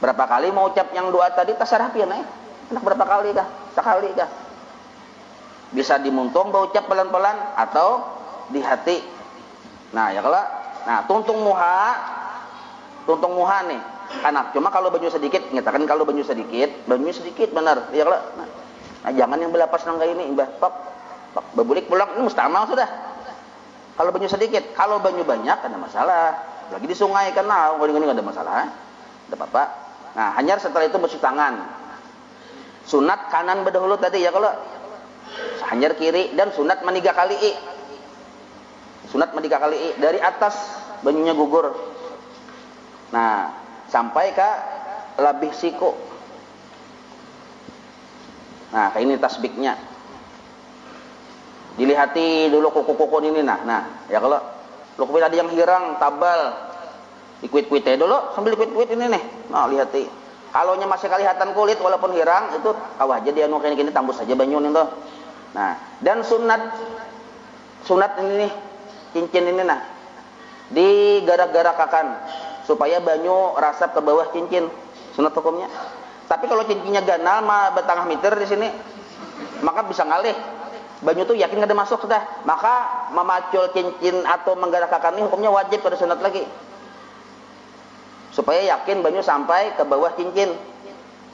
Berapa kali mau ucap yang doa tadi terserah pian Enak berapa kali kah? Sekali kah? Bisa dimuntung berucap pelan-pelan atau di hati. Nah, ya kalau tuntung muha nih. Karena cuma kalau banyu sedikit, nyatakan kalau banyu sedikit benar. Ya kalau nah, jangan yang belapas nang kayak ini, Mbah. Pak, bebulik pulang ini mustamal sudah. Kalau banyu sedikit, kalau banyu banyak ada masalah. Lagi di sungai kan, nah, gini enggak ada masalah. Ada apa-apa. Nah, hanya setelah itu bersih tangan. Sunat kanan berdahulu tadi ya kalau hanyar kiri dan sunat maniga kali dari atas banyunya gugur. Nah, sampai ke labih siku. Nah, kayak ini tasbiknya. Dilihati dulu kuku-kuku ini nah ya kalau lu ada yang hirang tabal dikuit-kuitnya dulu sambil dikuit-kuit ini nih. Nah, lihati. Kalau masih kelihatan kulit walaupun hirang itu awah aja dia kayak gini tambus saja banyu itu. Nah, dan sunat ini nih, cincin ini nah digarak-garakakan supaya banyu rasap ke bawah cincin. Sunat hukumnya. Tapi kalau cincinnya ganal mah betengah meter di sini, maka bisa ngalih. Banyu tuh yakin nggak ada masuk sudah. Maka memacul cincin atau menggarak-garakakan ini hukumnya wajib pada sunat lagi. Supaya yakin banyu sampai ke bawah cincin.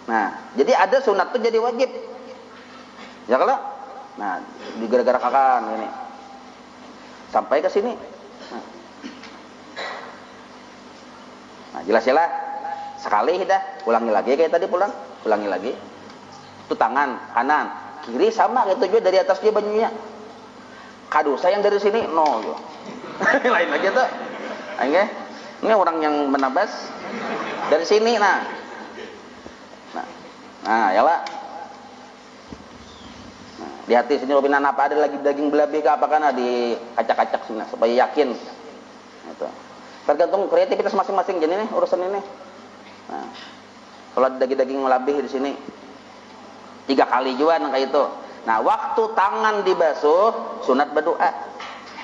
Nah, jadi ada sunat tuh jadi wajib. Ya kalau nah, digarak-garakakan ini. Sampai ke sini. Nah, jelas ya lah. Sekali dah, ulangi lagi kayak tadi ulangi lagi. Itu tangan kanan, kiri sama gitu juga dari atas dia banyunya. Kado sayang dari sini no. Lain lagi tuh. Oke. Ini orang yang menabas dari sini nah, ya lah. Nah, di hati sini robinan apa ada lagi daging belabi ke apa karena di kacak-kacak sini supaya yakin. Itu. Tergantung kreativitas masing-masing jadi nih urusan ini. Nah, kalau ada daging-daging melabih di sini 3 kali juga kayak itu. Nah, waktu tangan dibasuh sunat berdoa.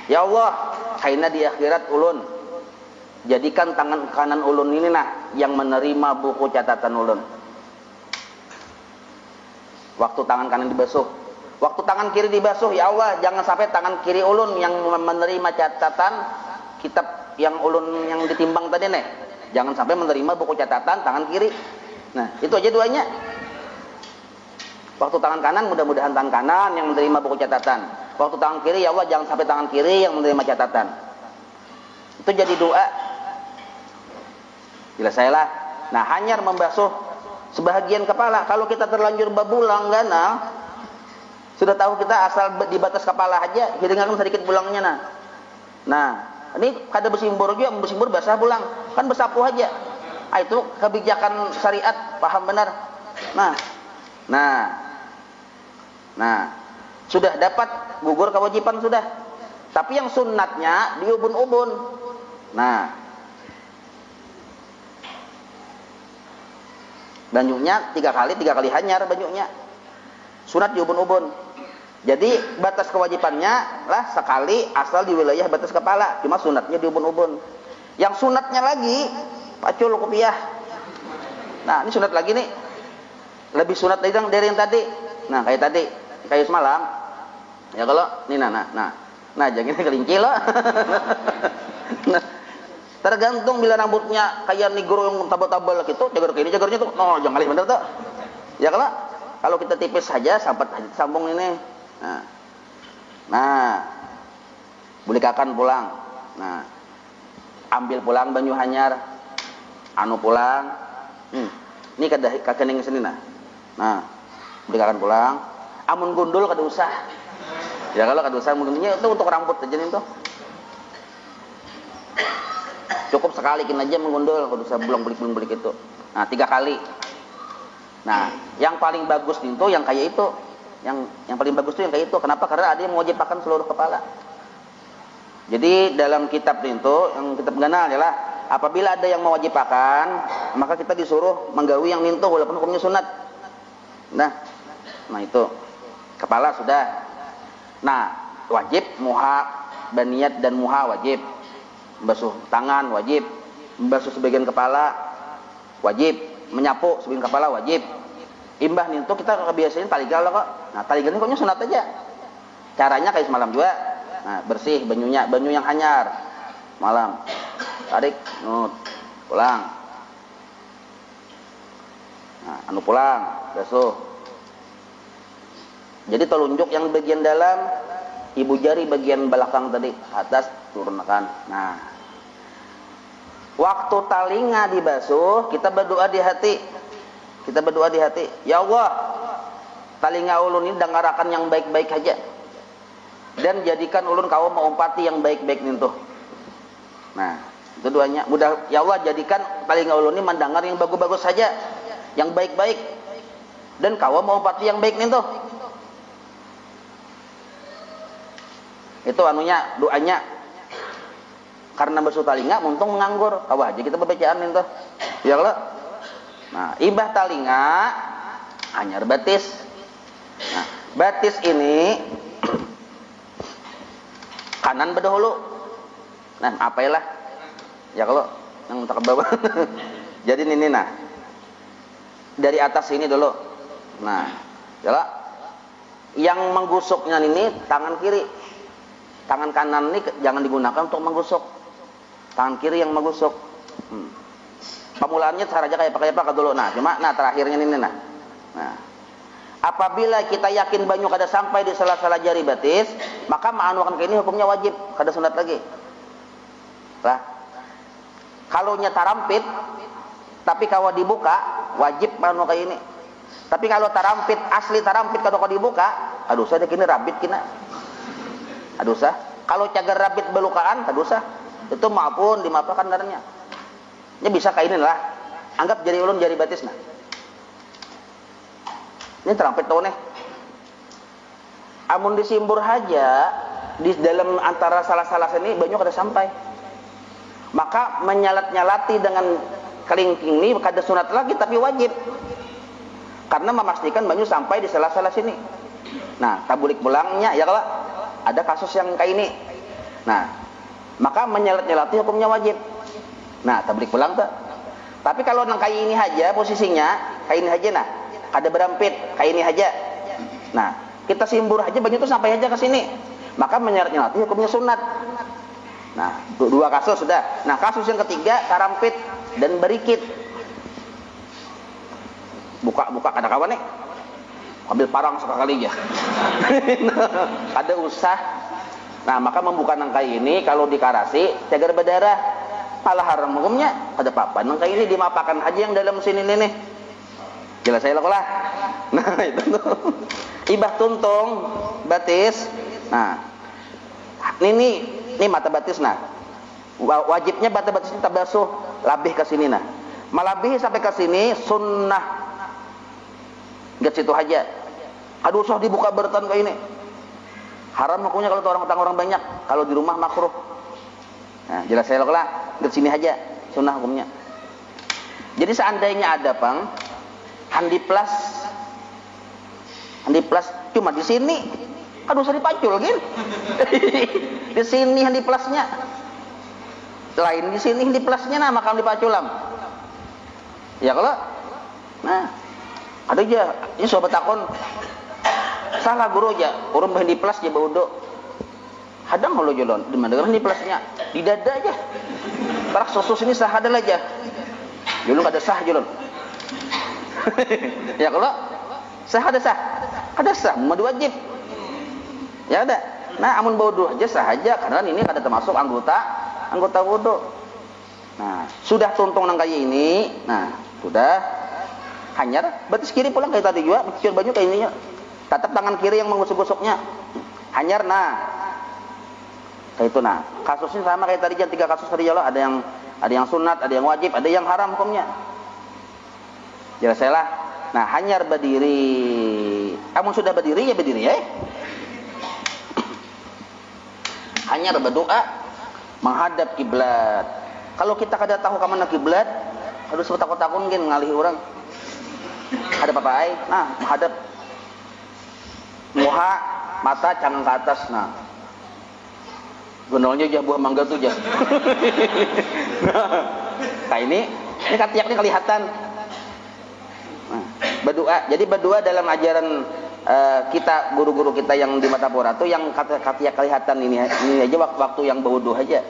Ya Allah, kaina di akhirat ulun. Jadikan tangan kanan ulun ini nah yang menerima buku catatan ulun. Waktu tangan kanan dibasuh. Waktu tangan kiri dibasuh, ya Allah, jangan sampai tangan kiri ulun yang menerima catatan kitab yang ulun yang ditimbang tadi nih. Jangan sampai menerima buku catatan tangan kiri. Nah, itu aja duanya. Waktu tangan kanan mudah-mudahan tangan kanan yang menerima buku catatan. Waktu tangan kiri, ya Allah, jangan sampai tangan kiri yang menerima catatan. Itu jadi doa. Jelas saya lah. Nah, hanyar membasuh sebahagian kepala. Kalau kita terlanjur babulang ganal, sudah tahu kita asal di batas kepala aja, hiringakan sedikit bulangnya nah. Ini kada bersimbur juga, bersimbur basah pulang. Kan bersapu aja. Itu kebijakan syariat, paham benar. Nah. Sudah dapat gugur kewajiban sudah. Tapi yang sunnatnya diubun-ubun. Nah. Banyunya 3 kali hanyar banyunya. Sunat diubun-ubun. Jadi batas kewajibannya lah sekali asal di wilayah batas kepala. Cuma sunatnya diubun-ubun. Yang sunatnya lagi pacul kopiah. Nah, ini sunat lagi nih. Lebih sunat dari yang tadi. Nah, kayak tadi, kayak semalam. Ya kalau ini nah jangan kelinci loh. Nah, tergantung bila rambutnya kayak nigro yang tabal-tabal gitu, jagar-jagarnya tuh, no, jangan bener tuh. Ya kalau kita tipis saja, sambung ini. Nah, bulikakan pulang. Nah, ambil pulang banyu hanyar, pulang. Ini kakening sini nah, bulikakan pulang. Amun gundul kada usah. Ya kalau kada usah mungkinnya itu untuk rambut aja nih tuh. Cukup sekali kin aja menggundul, kada usah bulang-bulik itu. Nah, 3 kali. Nah, yang paling bagus itu yang kayak itu. Yang paling bagus itu yang kayak itu. Kenapa? Karena ada yang mewajibkan seluruh kepala. Jadi dalam kitab itu, yang kitab ganal adalah apabila ada yang mewajibkan, maka kita disuruh menggawi yang nintu walaupun hukumnya sunat. Nah itu kepala sudah. Nah, wajib muha, baniyat dan muha wajib. Membasuh tangan wajib, membasuh sebagian kepala wajib, menyapu sebagian kepala wajib. Imbah nintu kita kebiasaan taligal kok. Nah, taligal ini koknya sunat aja. Caranya kayak semalam juga. Nah, bersih banyunya, banyu yang hanyar. Malam. Tarik, pulang. Nah, pulang, basuh. Jadi telunjuk yang bagian dalam, ibu jari bagian belakang tadi, atas turunkan. Nah, waktu talinga dibasuh, kita berdoa di hati. Kita berdoa di hati, ya Allah, talinga ulun ini dengarakan yang baik-baik aja, dan jadikan ulun kau mengumpati yang baik-baik nintuh. Nah, itu doanya. Mudah, ya Allah, jadikan talinga ulun ini mendengar yang bagus-bagus saja, yang baik-baik, dan kau mengumpati yang baik nintuh. Itu anunya, doanya. Karena basuh talinga muntung menganggur, kau aja kita berbacaan nintuh. Ya Allah. Nah, ibah talinga anyar batis. Nah, batis ini kanan berdahulu. Nah, apailah. Ya kalau yang tak ke bawah. Jadi ini nah. Dari atas ini dulu. Nah, ya. Yang menggusuknya ini tangan kiri. Tangan kanan ini jangan digunakan untuk menggusuk. Tangan kiri yang menggusuk. Pemulaannya caranya kayak apa dulu. Nah, cuma terakhirnya ini nah. Nah, apabila kita yakin banyu kada sampai di sela-sela jari batis, maka maanukan ke ini hukumnya wajib, kada sunat lagi. Lah. Kalau nya tarampit tapi kawa dibuka, wajib maanu kayak ini. Tapi kalau tarampit asli tarampit kada dibuka, aduh saya kini rabit kina. Aduh sah. Kalau cagar rabit belukaan, aduh sah. Itu maupun dimaafkan darahnya. Ini bisa kayak ini lah. Anggap jari ulun jari batis nah. Ini terampit tau nih. Amun disimbur aja di dalam antara salah-salah sini banyak kada sampai. Maka menyalat-nyalati dengan kelingking ini kada sunat lagi tapi wajib. Karena memastikan banyu sampai di salah-salah sini. Nah, tabulik pulangnya ya kalau ada kasus yang kayak ini. Nah, maka menyalat-nyalati hukumnya wajib. Nah, tabulik pulang tuh. Tapi kalau nang kayak ini aja posisinya, kayak ini aja nah. Ada berampit, kayak ini aja. Nah, kita simbur aja banyu itu sampai aja ke sini. Maka menyalat-nyalati hukumnya sunat. Nah, dua kasus sudah. Nah, kasus yang ketiga, karampit dan berikit. Buka ada kawan nih. Ambil parang sekali ya. Ada usah. Nah, maka membuka nangkai ini kalau dikarasi cagar berdarah. Malah haram hukumnya. Ada apa-apa nangkai ini dimapakan aja yang dalam sini nih. Jelas saya lah. Nah, itu tuh. Ibah tuntung batis. Nah, ini mata batis nah. Wajibnya mata batis kita basuh labih ke sini nah. Malabih sampai ke sini sunnah. Enggak situ aja. Aduh usah dibuka bertan kayak ini. Haram hukumnya kalau orang banyak. Kalau di rumah makruh. Nah, jelas saya lah. Di sini aja sunnah hukumnya. Jadi seandainya ada pang handiplas cuma di sini. Aduh usah dipacul gitu. Di sini handiplasnya. Lain di sini handiplasnya nah maka dipaculam. Ya kalau nah ada aja ini sobat takon salah guru aja urun bahan di plus aja baudo hadang kalau jolon di mana di plusnya di dada aja parak sosus ini sah ada aja jolon ada sah jolon. Ya kalau sah ada sah madu wajib ya ada. Nah amun baudo aja sah aja karena ini kada termasuk anggota wudu. Nah sudah tuntung nang kayak ini nah sudah hanyar batis kiri pulang kayak tadi juga kecil banyak kayak ininya tatap tangan kiri yang menggusuk-gusuknya hanyar nah kayak itu nah kasusnya sama kayak tadi tiga kasus tadi ya ada yang sunat ada yang wajib ada yang haram hukumnya jelas saya lah. Nah hanyar berdiri amun sudah berdiri ya berdiri ya hanyar berdoa menghadap kiblat. Kalau kita kada tahu ke mana kiblat harus takut-takut mungkin ngalih orang ada apa ai nah menghadap muha mata cangang ke atas nah gondolnya aja buah mangga tuh aja. Nah ini katiak ini kelihatan nah, berdoa. Jadi berdoa dalam ajaran kita guru-guru kita yang di Matapura tuh yang kata kelihatan ini aja waktu yang berwudu aja.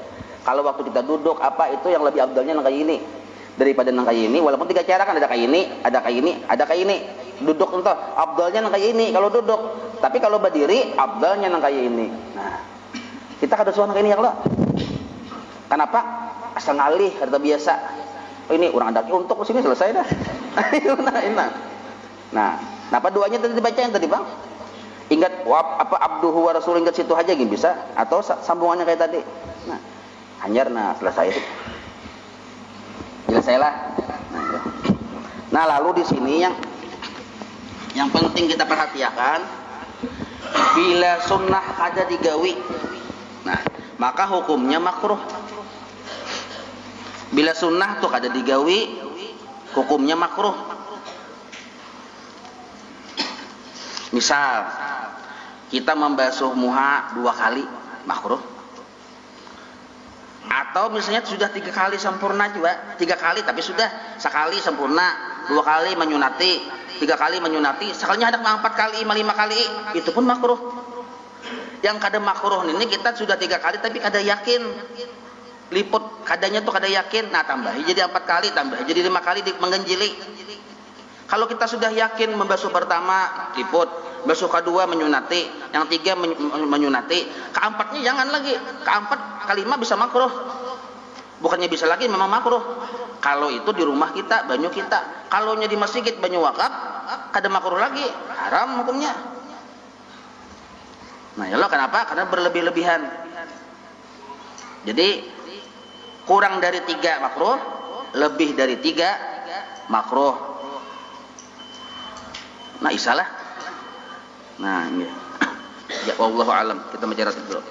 Kalau waktu kita duduk apa itu yang lebih abdalnya nang kayak ini daripada nang kayak ini. Walaupun 3 cara kan, ada kayak ini, ada kayak ini, ada kayak ini. Duduk entah abdalnya nang kayak ini kalau duduk. Tapi kalau berdiri abdalnya nang kayak ini. Nah, kita kada suah nang kayak ini ya Allah. Kenapa? Asal ngalih harta biasa. Oh, ini orang ada untuk ke sini selesai dah. Nah, apa doanya tadi dibaca yang tadi, Bang? Ingat apa abduhu wa rasul, ingat situ aja gini bisa atau sambungannya kayak tadi. Nah, hanyar selesai itu. Selesailah. Nah, lalu di sini yang penting kita perhatikan, bila sunnah ada digawi, nah maka hukumnya makruh. Bila sunnah tuh ada digawi, hukumnya makruh. Misal kita membasuh muha 2 kali, makruh. Atau misalnya sudah 3 kali sempurna juga, 3 kali tapi sudah sekali sempurna, 2 kali menyunati, 3 kali menyunati, sekalinya ada 4 kali, 5 kali, itu pun makruh. Yang kada makruh ini kita sudah 3 kali tapi kada yakin, liput kadanya tuh kada yakin, nah tambah jadi 4 kali, tambah jadi 5 kali menggenjili. Kalau kita sudah yakin membasuh pertama liput, basuh kedua menyunati, yang 3 menyunati, keempatnya jangan lagi, keempat kelima bisa makruh. Bukannya bisa lagi, memang makruh. Kalau itu di rumah kita, banyu kita. Kalau di masjid banyu wakaf, kada makruh lagi, haram hukumnya. Nah, ya Allah, kenapa? Karena berlebih-lebihan. Jadi kurang dari 3 makruh, lebih dari 3 makruh. Nah, isalah. Nah, ini. Ya, wallahu alam. Kita bicara dulu.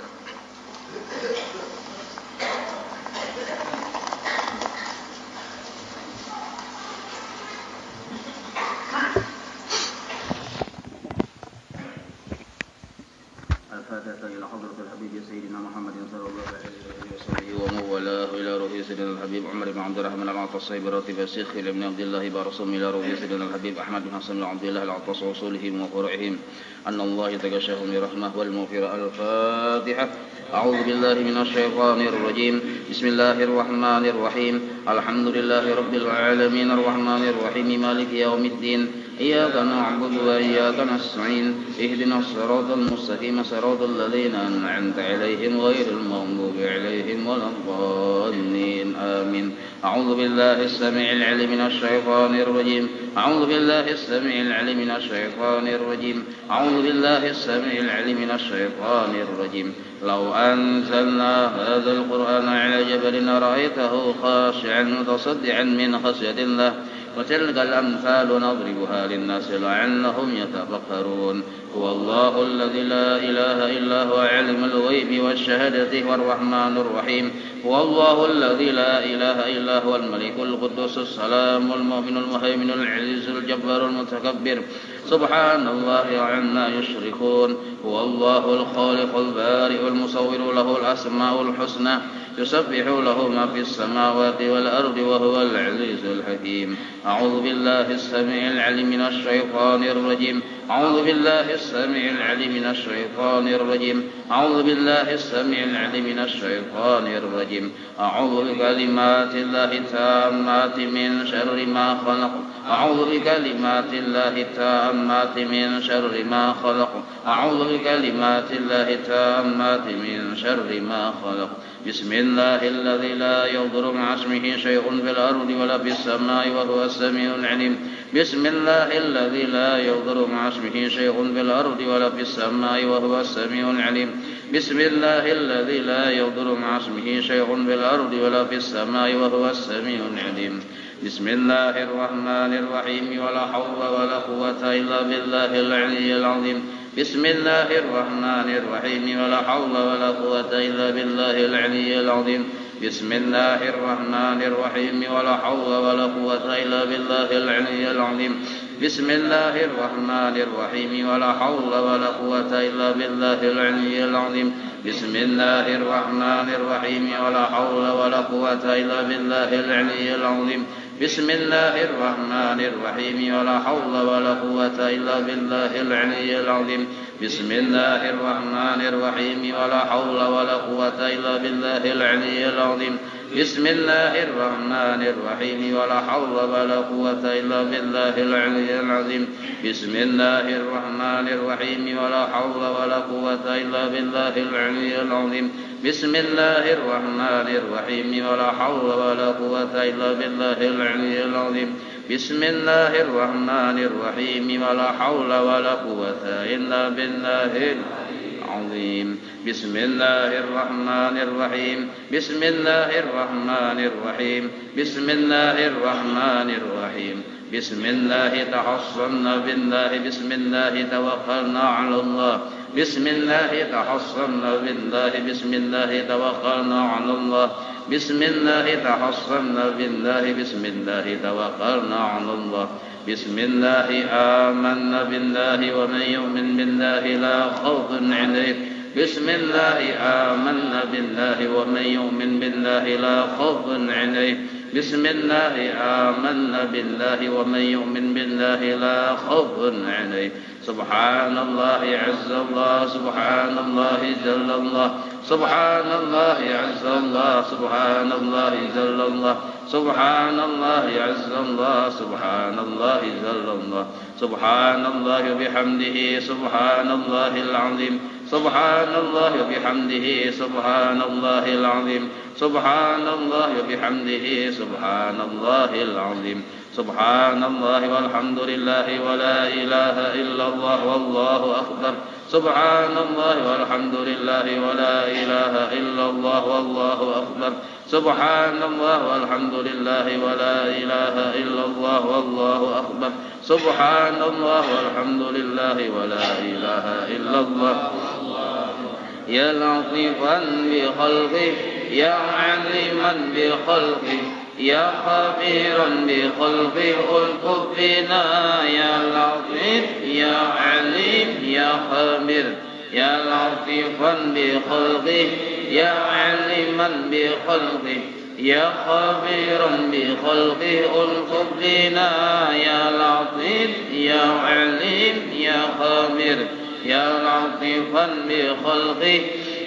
Al-Fatihah ila hadratil habib sayyidina Muhammadin sallallahu alaihi wasallam wa ala ila ruhi sayyidina al-habib Umar bin Abdurrahman al-Atas ratib Syekh ibn Abdullah barasum ila ruhi sayyidina al-habib Ahmad bin Hasan al-Abdullah al-Atas usulihim wa furu'ihim anna Allah tagashahum bi rahmah wal maghfirah. Al-Fatihah. A'udzu billahi minasy syaithanir rajim. Bismillahirrahmanirrahim. Alhamdulillahi rabbil alamin arrahmanir rahim maliki yaumiddin. Iyyaka na'budu wa iyyaka nasta'in. Ihdinas siratal mustaqim siratal ladzina an'amta 'alaihim ghairil maghdubi 'alaihim waladdallin. Amin. A'udzu billahi as-sami'il 'alim minasy syaithanir rajim. A'udzu billahi as-sami'il 'alim minasy syaithanir rajim. A'udzu billahi as-sami'il 'alim minasy syaithanir rajim. Law anzalna hadzal qur'ana 'ala jabalin ra'aitahu khashi'an mutasaddian min khashyatillah. وتلك الأمثال نضربها للناس لعلهم يتفكرون. هو الله الذي لا إله إلا هو عالم الغيب والشهادة والرحمن الرحيم. هو الله الذي لا إله إلا هو الملك القدوس السلام المؤمن المهيمن العزيز الجبار المتكبر. سبحان الله عما يشركون. هو الله الخالق البارئ المصور له الأسماء الحسنى يسبح له ما في السماوات والأرض وهو العزيز الحكيم. أعوذ بالله السميع العليم من الشيطان الرجيم. أعوذ بالله السميع العليم من الشيطان الرجيم. أعوذ بالله السميع العليم من الشيطان الرجيم. أعوذ بكلمات الله التامات من شر ما خلق. أعوذ بكلمات الله التامات من شر ما خلق. أعوذ بكلمات الله التامات من شر ما خلق. بسم الله الذي لا يضر مع اسمه شيء في الأرض ولا في السماء وهو السميع العليم. بسم الله الذي لا يضر مع اسمه شيء في الأرض ولا في السماء وهو السميع العليم. بسم الله الذي لا يضر مع اسمه شيء في الأرض ولا في السماء وهو السميع العليم. بسم الله الرحمن الرحيم. ولا حول ولا قوة إلا بالله العلي العظيم. بسم الله الرحمن الرحيم. ولا حول ولا قوة إلا بالله العلي العظيم. بسم الله الرحمن الرحيم. ولا حول ولا قوة إلا بالله العلي العظيم. بسم الله الرحمن الرحيم. ولا حول ولا قوة إلا بالله العلي العظيم. بسم الله الرحمن الرحيم. ولا حول ولا قوة إلا بالله العلي العظيم. بسم الله الرحمن الرحيم ولا حول ولا قوة إلا بالله العلي العظيم بسم الله الرحمن الرحيم ولا حول ولا قوة إلا بالله العلي العظيم بسم الله الرحمن الرحيم ولا حول ولا قوة إلا بالله العلي العظيم بسم الله الرحمن الرحيم ولا حول ولا قوة إلا بالله العلي العظيم بسم الله الرحمن الرحيم ولا حول ولا قوة إلا بالله العلي العظيم بسم الله الرحمن الرحيم ولا حول ولا قوة إلا بالله العظيم بسم الله الرحمن الرحيم بسم الله الرحمن الرحيم بسم الله الرحمن الرحيم بسم الله تحصنا بالله بسم الله توكلنا على الله بسم الله تحصنا بالله بسم الله توكلنا على الله بسم الله تحصنا بالله بسم الله توكلنا على الله بسم الله آمنا بالله ومن يؤمن بالله لا خوف عليه بسم الله آمنا بالله ومن يؤمن بالله لا خوف عليه بسم الله آمنا بالله ومن يؤمن بالله لا خوف عليه سبحان الله عز الله سبحان الله جل الله سبحان الله عز الله سبحان الله جل الله سبحان الله عز الله سبحان الله جل الله سبحان الله بحمده سبحان الله العظيم سبحان الله بحمده سبحان الله العظيم سبحان الله بحمده سبحان الله العظيم سبحان الله والحمد لله ولا إله إلا الله والله أكبر سبحان الله والحمد لله ولا إله إلا الله والله أكبر سبحان الله والحمد لله ولا إله إلا الله والله أكبر سبحان الله والحمد لله ولا إله إلا الله يا لطيفا بخلقه يا عليما بخلقه يا خبيرا بخلقه الطف بنا يا لطيف يا عليم يا خبير يا لطيفا بخلقه يا عليما بخلقه يا خبيرا بخلقه الطف بنا يا لطيف يا عليم يا خبير يا لطيفا بخلقه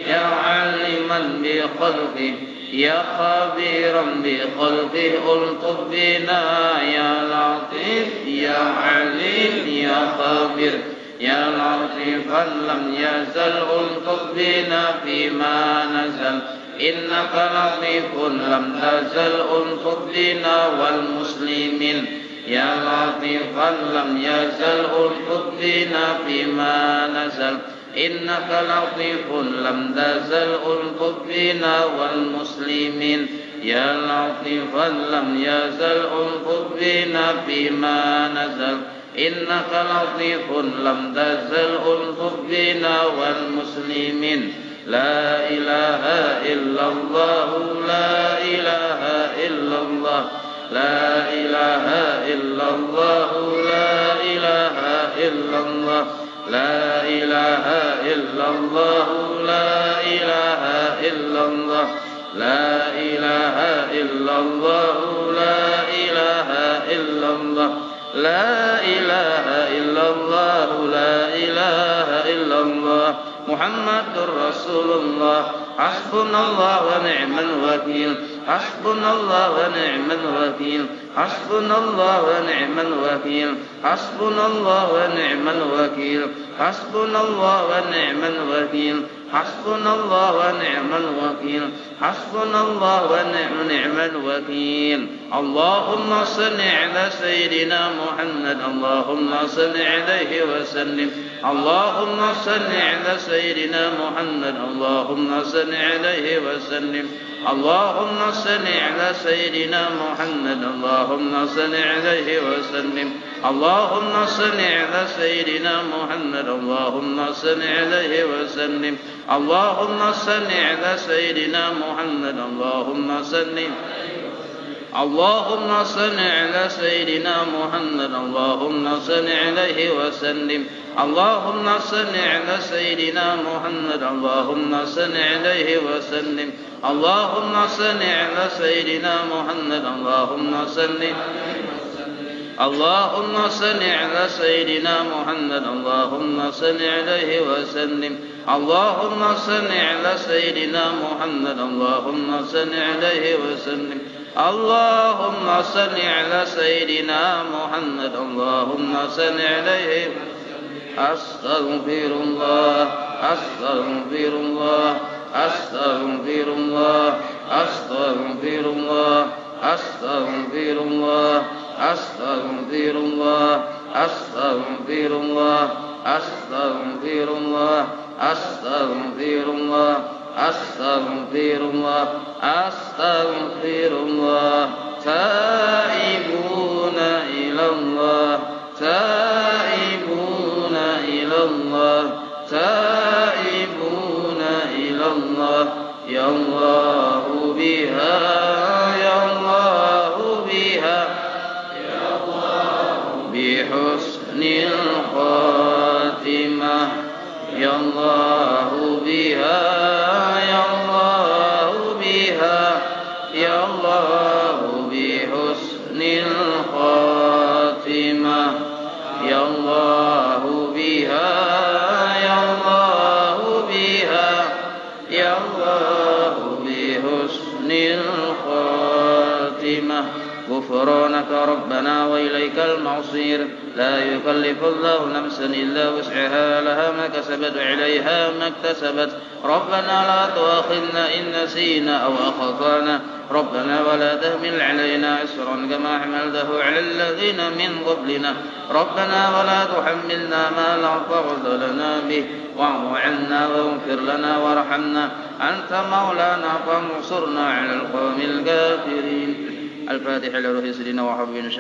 يا عليما بخلقه يا خبيرا بخلقه الطف بنا يا لطيف يا عليم يا خبير يا لطيفا لم يزل الطف بنا فيما نزل إنك لطيف لم تزل الطف بنا والمسلمين يا لطيفا لم يزل الطف بنا فيما نزل إنك لطيف لم تزل الطف بنا والمسلمين يا لطيفا لم يزل الطف بنا فيما نزل إنك لطيف لم تزل الطف بنا والمسلمين لا إله إلا الله لا إله إلا الله لا إله إلا الله لا إله إلا الله لا إله إلا الله لا إله إلا الله لا إله إلا الله لا إله إلا الله لا إله إلا الله لا إله إلا الله محمد رسول الله حسبنا الله ونعم الوكيل حسبنا الله ونعم الوكيل حسبنا الله ونعم الوكيل حسبنا الله ونعم الوكيل حسبنا الله ونعم الوكيل حسبنا الله ونعم الوكيل حسبنا الله ونعم الوكيل اللهم صل على سيدنا محمد اللهم صل عليه وسلم اللهم صل على سيدنا محمد اللهم صل عليه وسلم اللهم صل على سيدنا محمد اللهم صل عليه وسلم اللهم صل على سيدنا محمد اللهم صل عليه وسلم اللهم صل على سيدنا محمد اللهم صل اللهم صل على سيدنا محمد اللهم صل عليه وسلم اللهم صل على سيدنا محمد اللهم صل عليه وسلم اللهم صل على سيدنا محمد اللهم صل اللهم صل على سيدنا محمد اللهم صل عليه وسلم اللهم صل على سيدنا محمد اللهم صل عليه وسلم اللهم صل على سيدنا محمد اللهم صل عليه أستغفر الله أستغفر الله أستغفر الله أستغفر الله أستغفر الله أستغفر الله أستغفر الله أستغفر الله أستغفر الله أستغفر الله أستغفر الله تائبون إلى الله تائبون إلى الله تائبون إلى الله يا الله بها يا الله بها يا الله بحسن الخاتمة يا الله بها يا الله بها يا الله بحسن الخاتمة يا الله بها يا الله بها يا الله بحسن الخاتمة غفرانك ربنا وإليك المصير لا يكلف الله نفسا إلا وسعها لها ما كسبت وعليها ما اكتسبت ربنا لا تؤاخذنا إن نسينا أو أخطأنا ربنا ولا تحمل علينا إصرا كما حملته على الذين من قبلنا ربنا ولا تحملنا ما لا طاقة لنا به واعف عنا واغفر لنا وارحمنا أنت مولانا فانصرنا على القوم الكافرين. الفاتحة لروح سيدنا وحبيبنا